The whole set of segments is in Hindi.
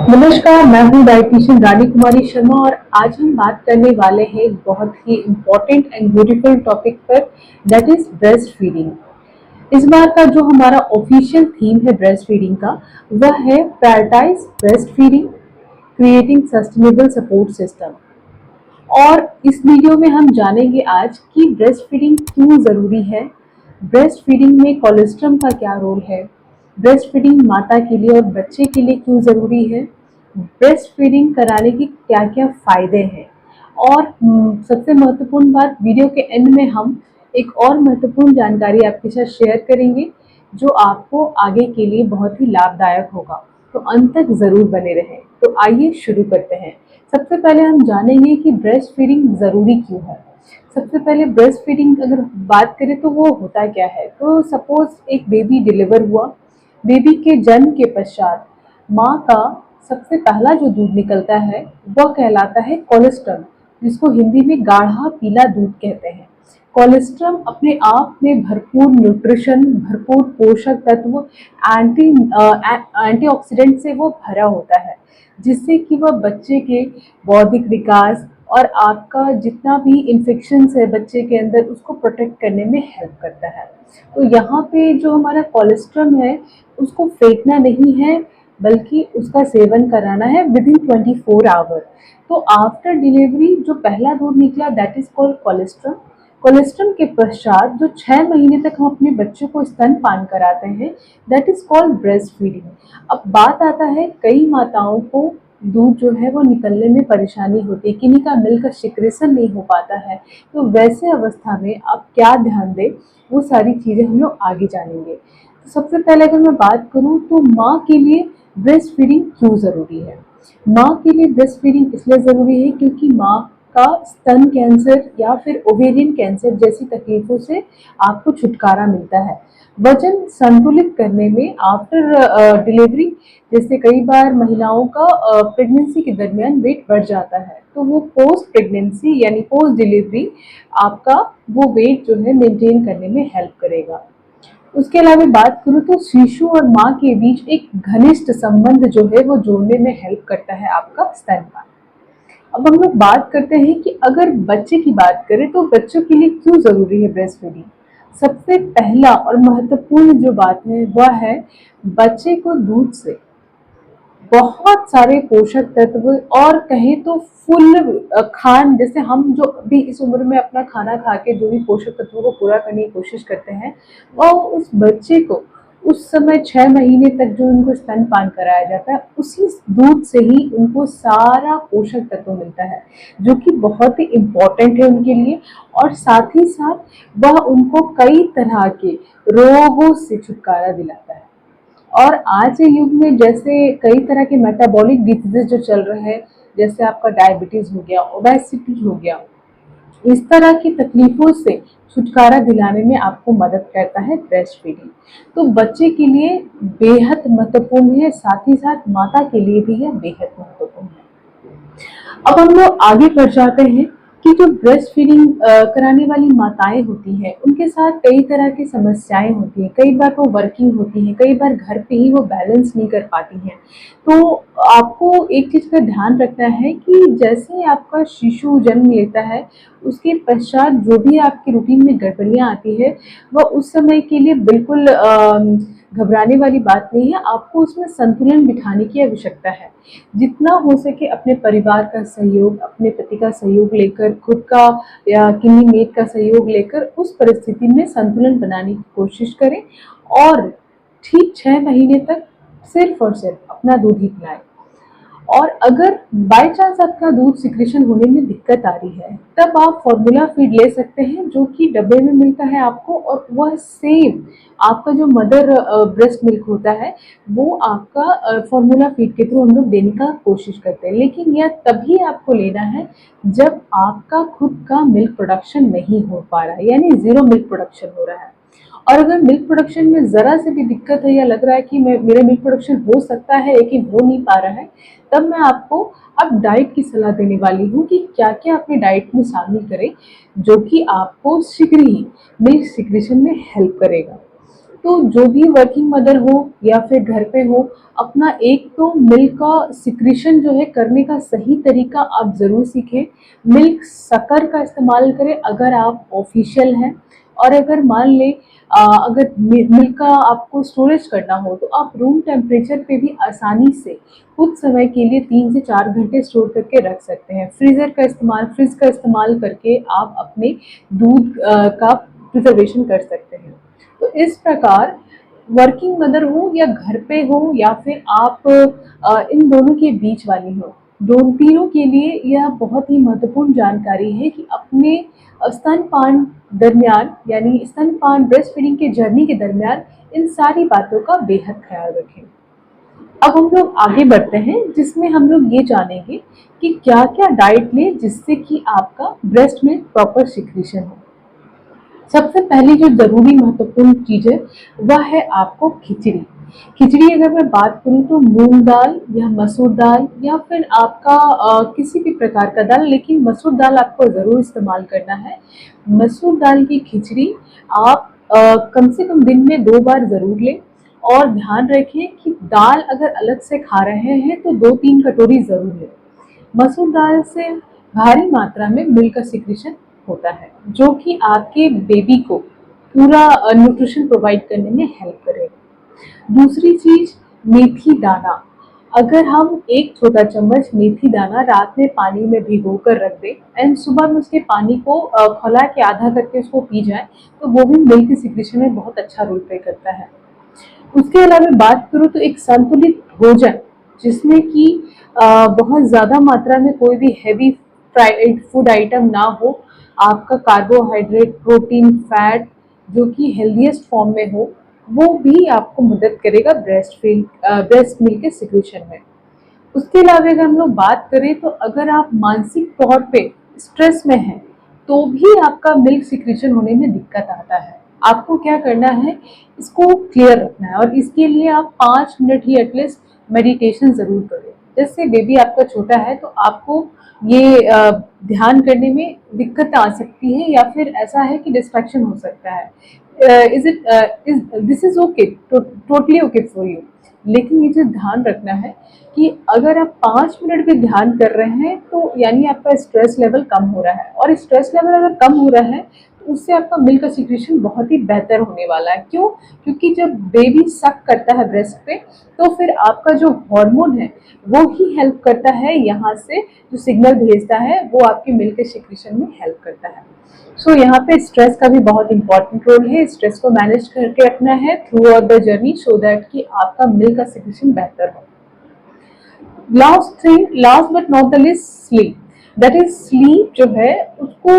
नमस्कार, मैं हूँ डायटीशियन रानी कुमारी शर्मा और आज हम बात करने वाले हैं एक बहुत ही इम्पोर्टेंट एंड ब्यूटीफुल टॉपिक पर, दैट इज ब्रेस्ट फीडिंग। इस बार का जो हमारा ऑफिशियल थीम है ब्रेस्ट फीडिंग का, वह है prioritise breastfeeding, creating sustainable support system. और इस वीडियो में हम जानेंगे आज कि ब्रेस्ट फीडिंग क्यों ज़रूरी है, ब्रेस्ट फीडिंग में कोलेस्ट्रम का क्या रोल है, ब्रेस्ट फीडिंग माता के लिए और बच्चे के लिए क्यों ज़रूरी है, ब्रेस्ट फीडिंग कराने के क्या क्या फ़ायदे हैं। और सबसे महत्वपूर्ण बात, वीडियो के एंड में हम एक और महत्वपूर्ण जानकारी आपके साथ शेयर करेंगे जो आपको आगे के लिए बहुत ही लाभदायक होगा, तो अंत तक ज़रूर बने रहें। तो आइए शुरू करते हैं। सबसे पहले हम जानेंगे कि ब्रेस्ट फीडिंग ज़रूरी क्यों है। सबसे पहले ब्रेस्ट फीडिंग अगर बात करें तो वो होता क्या है। तो सपोज एक बेबी डिलीवर हुआ, बेबी के जन्म के पश्चात माँ का सबसे पहला जो दूध निकलता है वह कहलाता है कोलेस्ट्रम, जिसको हिंदी में गाढ़ा पीला दूध कहते हैं। कोलेस्ट्रम अपने आप में भरपूर न्यूट्रिशन, भरपूर पोषक तत्व, एंटीऑक्सीडेंट से वो भरा होता है, जिससे कि वह बच्चे के बौद्धिक विकास और आपका जितना भी इन्फेक्शन है बच्चे के अंदर उसको प्रोटेक्ट करने में हेल्प करता है। तो यहाँ पे जो हमारा कोलेस्ट्रम है उसको फेंकना नहीं है, बल्कि उसका सेवन कराना है विद इन 24 आवर। तो आफ्टर डिलीवरी जो पहला दूध निकला that is called colostrum. Colostrum के पश्चात जो 6 महीने तक हम अपने बच्चों को स्तनपान कराते हैं that is called breast feeding. अब बात आता है, कई माताओं को दूध जो है वो निकलने में परेशानी होती है, किन्हीं का मिल्क का सिक्रेशन नहीं हो पाता है। तो वैसे अवस्था में आप क्या ध्यान दें, वो सारी चीज़ें हम लोग आगे जानेंगे। तो सबसे पहले अगर मैं बात करूँ तो माँ के लिए ब्रेस्ट फीडिंग क्यों ज़रूरी है। माँ के लिए ब्रेस्ट फीडिंग इसलिए ज़रूरी है क्योंकि माँ का स्तन कैंसर या फिर ओवेरियन कैंसर जैसी तकलीफों से आपको छुटकारा मिलता है। वजन संतुलित करने में आफ्टर डिलीवरी, जैसे कई बार महिलाओं का प्रेगनेंसी के दरमियान वेट बढ़ जाता है, तो वो पोस्ट प्रेगनेंसी यानी पोस्ट डिलीवरी आपका वो वेट जो है मेंटेन करने में हेल्प करेगा। उसके अलावा बात करूँ तो शिशु और माँ के बीच एक घनिष्ठ संबंध जो है वो जोड़ने में हेल्प करता है आपका स्तनपान। अब हम लोग बात करते हैं कि अगर बच्चे की बात करें तो बच्चों के लिए क्यों ज़रूरी है ब्रेस्ट फीडिंग। सबसे पहला और महत्वपूर्ण जो बात है वह है, बच्चे को दूध से बहुत सारे पोषक तत्व और कहें तो फुल खान, जैसे हम जो भी इस उम्र में अपना खाना खा के जो भी पोषक तत्वों को पूरा करने की कोशिश करते हैं, वह उस बच्चे को उस समय 6 महीने तक जो उनको स्तनपान कराया जाता है उसी दूध से ही उनको सारा पोषक तत्व मिलता है, जो कि बहुत ही इम्पोर्टेंट है उनके लिए। और साथ ही साथ वह उनको कई तरह के रोगों से छुटकारा दिलाता है। और आज के युग में जैसे कई तरह के मेटाबॉलिक डिजीजेज जो चल रहे हैं, जैसे आपका डायबिटीज हो गया, ओबेसिटी हो गया, इस तरह की तकलीफों से छुटकारा दिलाने में आपको मदद करता है ब्रेस्ट फीडिंग। तो बच्चे के लिए बेहद महत्वपूर्ण है, साथ ही साथ माता के लिए भी है बेहद महत्वपूर्ण है। अब हम लोग आगे बढ़ जाते हैं कि जो ब्रेस्ट फीडिंग कराने वाली माताएं होती हैं उनके साथ कई तरह की समस्याएं होती हैं। कई बार वो वर्किंग होती हैं, कई बार घर पे ही वो बैलेंस नहीं कर पाती हैं। तो आपको एक चीज़ का ध्यान रखना है कि जैसे आपका शिशु जन्म लेता है उसके पश्चात जो भी आपकी रूटीन में गड़बड़ियाँ आती है वह उस समय के लिए बिल्कुल घबराने वाली बात नहीं है। आपको उसमें संतुलन बिठाने की आवश्यकता है। जितना हो सके अपने परिवार का सहयोग, अपने पति का सहयोग लेकर, खुद का या किन्हीं मेट का सहयोग लेकर उस परिस्थिति में संतुलन बनाने की कोशिश करें और ठीक 6 महीने तक सिर्फ और सिर्फ अपना दूध ही पिलाएं। और अगर बाय चांस आपका दूध सिक्रेशन होने में दिक्कत आ रही है तब आप फॉर्मूला फीड ले सकते हैं, जो कि डब्बे में मिलता है आपको, और वह सेम आपका जो मदर ब्रेस्ट मिल्क होता है वो आपका फॉर्मूला फीड के थ्रू हम लोग देने का कोशिश करते हैं। लेकिन यह तभी आपको लेना है जब आपका खुद का मिल्क प्रोडक्शन नहीं हो पा रहा है, यानी ज़ीरो मिल्क प्रोडक्शन हो रहा है। और अगर मिल्क प्रोडक्शन में ज़रा से भी दिक्कत है या लग रहा है कि मेरा मिल्क प्रोडक्शन हो सकता है लेकिन हो नहीं पा रहा है, तब मैं आपको अब डाइट की सलाह देने वाली हूँ कि क्या क्या अपने डाइट में शामिल करें जो कि आपको शीघ्र ही मिल्क सिक्रेशन में हेल्प करेगा। तो जो भी वर्किंग मदर हो या फिर घर पे हो, अपना एक तो मिल्क का सिक्रीशन जो है करने का सही तरीका आप ज़रूर सीखें। मिल्क शक्कर का इस्तेमाल करें अगर आप ऑफिशियल हैं, और अगर मान लें अगर मिल्क का आपको स्टोरेज करना हो तो आप रूम टेम्परेचर पे भी आसानी से कुछ समय के लिए 3 से 4 घंटे स्टोर करके रख सकते हैं। फ्रिज का इस्तेमाल करके आप अपने दूध का प्रिजर्वेशन कर सकते हैं। तो इस प्रकार वर्किंग मदर हो या घर पे हो या फिर आप इन दोनों के बीच वाली हो, दोनों तीनों के लिए यह बहुत ही महत्वपूर्ण जानकारी है कि अपने स्तनपान दरमियान, यानी स्तनपान ब्रेस्ट फीडिंग के जर्नी के दरमियान इन सारी बातों का बेहद ख्याल रखें। अब हम लोग आगे बढ़ते हैं, जिसमें हम लोग ये जानेंगे कि क्या क्या डाइट लें जिससे कि आपका ब्रेस्ट मिल्क प्रॉपर सिक्रीशन हो। सबसे पहली जो ज़रूरी महत्वपूर्ण चीज़ है वह है आपको खिचड़ी। खिचड़ी अगर मैं बात करूँ तो मूंग दाल या मसूर दाल या फिर आपका किसी भी प्रकार का दाल, लेकिन मसूर दाल आपको ज़रूर इस्तेमाल करना है। मसूर दाल की खिचड़ी आप कम से कम दिन में 2 बार ज़रूर लें, और ध्यान रखें कि दाल अगर अलग से खा रहे हैं तो 2-3 कटोरी ज़रूर लें। मसूर दाल से भारी मात्रा में मिल्क का सिक्रीशन होता है, जो कि आपके बेबी को पूरा न्यूट्रिशन प्रोवाइड करने में हेल्प करेगा। दूसरी चीज, मेथी दाना। अगर हम एक छोटा चम्मच मेथी दाना रात में पानी में भिगो कर रख दें एंड सुबह में उसके पानी को खौला के आधा करके उसको पी जाए, तो वो भी मिल्क सिक्रीशन में बहुत अच्छा रोल प्ले करता है। उसके अलावा बात करूँ तो एक संतुलित भोजन, जिसमें कि बहुत ज़्यादा मात्रा में कोई भी हैवी फ्राइड फूड आइटम ना हो, आपका कार्बोहाइड्रेट, प्रोटीन, फैट जो कि हेल्दीएस्ट फॉर्म में हो, वो भी आपको मदद करेगा ब्रेस्ट मिल्क के सिक्रीशन में। उसके अलावा अगर हम लोग बात करें तो अगर आप मानसिक तौर पे स्ट्रेस में हैं तो भी आपका मिल्क सिक्रीशन होने में दिक्कत आता है। आपको क्या करना है, इसको क्लियर रखना है, और इसके लिए आप 5 मिनट ही एटलीस्ट मेडिटेशन ज़रूर करें। जैसे बेबी आपका छोटा है तो आपको ये ध्यान करने में दिक्कत आ सकती है, या फिर ऐसा है कि डिस्ट्रैक्शन हो सकता है। This is okay, totally okay for you. लेकिन ये चीज़ ध्यान रखना है कि अगर आप 5 मिनट भी ध्यान कर रहे हैं तो यानी आपका स्ट्रेस लेवल कम हो रहा है, और स्ट्रेस लेवल अगर कम हो रहा है तो उससे आपका मिल्क का सिक्रीशन बहुत ही बेहतर होने वाला है। क्यों? क्योंकि जब बेबी सक करता है ब्रेस्ट पे तो फिर आपका जो हार्मोन है वो ही हेल्प करता है, यहाँ से जो सिग्नल भेजता है वो आपके मिल्क के सिक्रीशन में हेल्प करता है। सो यहाँ पे स्ट्रेस का भी बहुत इंपॉर्टेंट रोल है। स्ट्रेस को मैनेज करके रखना है through out the journey, so that कि आपका मिल्क का सिक्रीशन बेहतर हो। Last but not the list, sleep. That is sleep जो है उसको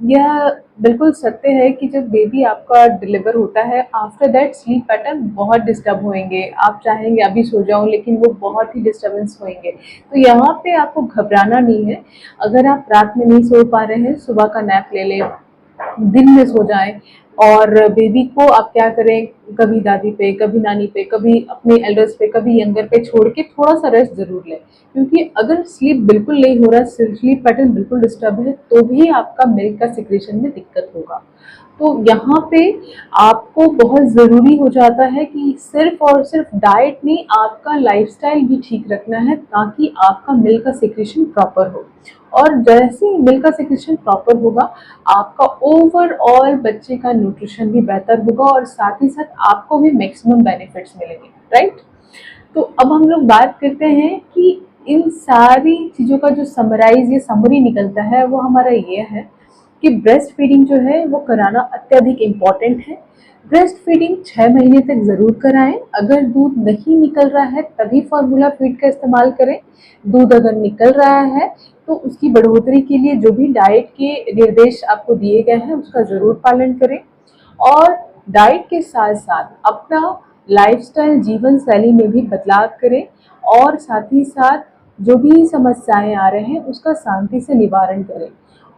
यह बिल्कुल सत्य है कि जब बेबी आपका डिलीवर होता है, आफ्टर दैट स्लीप पैटर्न बहुत डिस्टर्ब होंगे। आप चाहेंगे अभी सो जाओ, लेकिन वो बहुत ही डिस्टर्बेंस होंगे। तो यहाँ पे आपको घबराना नहीं है। अगर आप रात में नहीं सो पा रहे हैं, सुबह का नैप ले लें, दिन में सो जाएं, और बेबी को आप क्या करें, कभी दादी पे, कभी नानी पे, कभी अपने एल्डर्स पे, कभी यंगर पे छोड़ के थोड़ा सा रेस्ट जरूर लें। क्योंकि अगर स्लीप बिल्कुल नहीं हो रहा, स्लीप पैटर्न बिल्कुल डिस्टर्ब है, तो भी आपका मिल्क का सिक्रीशन में दिक्कत होगा। तो यहाँ पे आपको बहुत ज़रूरी हो जाता है कि सिर्फ और सिर्फ डाइट नहीं, आपका लाइफस्टाइल भी ठीक रखना है, ताकि आपका मिल्क का सिक्रीशन प्रॉपर हो। और जैसे ही मिल्क का सिक्रीशन प्रॉपर होगा, आपका ओवरऑल बच्चे का न्यूट्रिशन भी बेहतर होगा, और साथ ही साथ आपको भी मैक्सिमम बेनिफिट्स मिलेंगे, राइट। तो अब हम लोग बात करते हैं कि इन सारी चीज़ों का जो समरी निकलता है वो हमारा ये है कि ब्रेस्ट फीडिंग जो है वो कराना अत्यधिक इम्पॉर्टेंट है। ब्रेस्ट फीडिंग 6 महीने तक ज़रूर कराएं। अगर दूध नहीं निकल रहा है तभी फार्मूला फीड का इस्तेमाल करें। दूध अगर निकल रहा है तो उसकी बढ़ोतरी के लिए जो भी डाइट के निर्देश आपको दिए गए हैं उसका ज़रूर पालन करें, और डाइट के साथ साथ अपना लाइफस्टाइल, जीवन शैली में भी बदलाव करें, और साथ ही साथ जो भी समस्याएं आ रहे हैं उसका शांति से निवारण करें।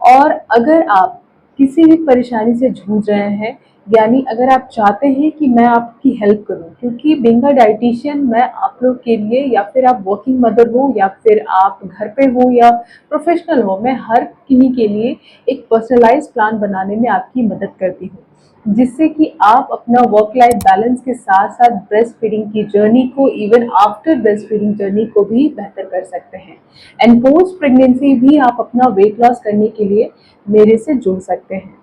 और अगर आप किसी भी परेशानी से जूझ रहे हैं यानी अगर आप चाहते हैं कि मैं आपकी हेल्प करूं, क्योंकि बीइंग अ डाइटिशियन मैं आप लोग के लिए, या फिर आप वर्किंग मदर हो या फिर आप घर पे हो या प्रोफेशनल हो, मैं हर किन्हीं के लिए एक पर्सनलाइज प्लान बनाने में आपकी मदद करती हूँ, जिससे कि आप अपना वर्क लाइफ बैलेंस के साथ साथ ब्रेस्ट फीडिंग की जर्नी को, even after breast feeding journey को भी बेहतर कर सकते हैं। एंड पोस्ट प्रेगनेंसी भी आप अपना वेट लॉस करने के लिए मेरे से जुड़ सकते हैं।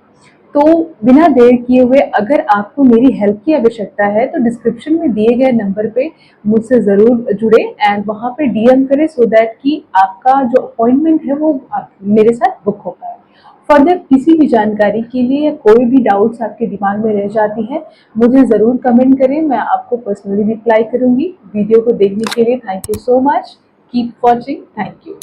तो बिना देर किए हुए, अगर आपको मेरी हेल्प की आवश्यकता है तो डिस्क्रिप्शन में दिए गए नंबर पे मुझसे ज़रूर जुड़े एंड वहाँ पे डीएम करें, सो दैट कि आपका जो अपॉइंटमेंट है वो मेरे साथ बुक हो पाए। फर्दर किसी भी जानकारी के लिए या कोई भी डाउट्स आपके दिमाग में रह जाती है, मुझे ज़रूर कमेंट करें, मैं आपको पर्सनली रिप्लाई करूँगी। वीडियो को देखने के लिए thank you so much. Keep watching. Thank you.